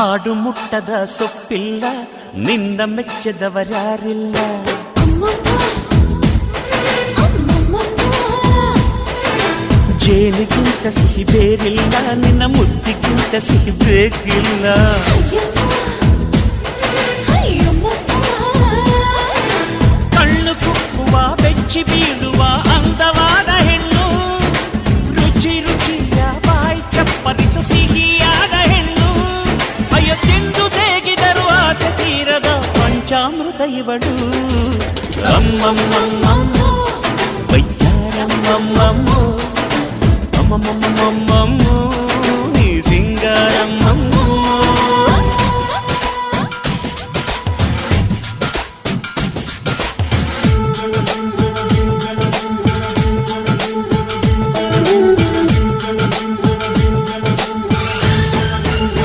ಹಾಡು ಮುಟ್ಟದ ಸೊಪ್ಪಿಲ್ಲ, ನಿನ್ನ ಮೆಚ್ಚದವರ್ಯಾರಿಲ್ಲ. ಜೇನಿಗಿಂತ ಸಿಹಿ ಬೇರಿಲ್ಲ, ನಿನ್ನ ಮುದ್ದಿಗಿಂತ ಸಿಹಿ ಬೇಕಿಲ್ಲ. ಕಣ್ಣು ಕುಕ್ಕುವ ಬೆಚ್ಚಿ ಬೀಳುವ ಅಂದವಾದ ಹೆಣ್ಣು, ರುಚಿ ರುಚಿಯ ಬಾಯಿ ಚಪ್ಪರಿಸ ಸಿಹಿಯಾದ ಹೆಣ್ಣು. ಅಯ್ಯೋ ತಿಂದು ಬೇಗಿದರು ಆಸೆ ತೀರದ ಪಂಚಾಮೃತ ಇವಳು. ಅಮ್ಮಮ್ಮಮ್ಮಮ್ಮೋ ವಯ್ಯಾರಮ್ಮಮ್ಮಮ್ಮೋ ಅಮ್ಮಮ್ಮಮ್ಮಮ್ಮೋ ನೀ ಸಿಂಗಾರಮ್ಮಮ್ಮೋ.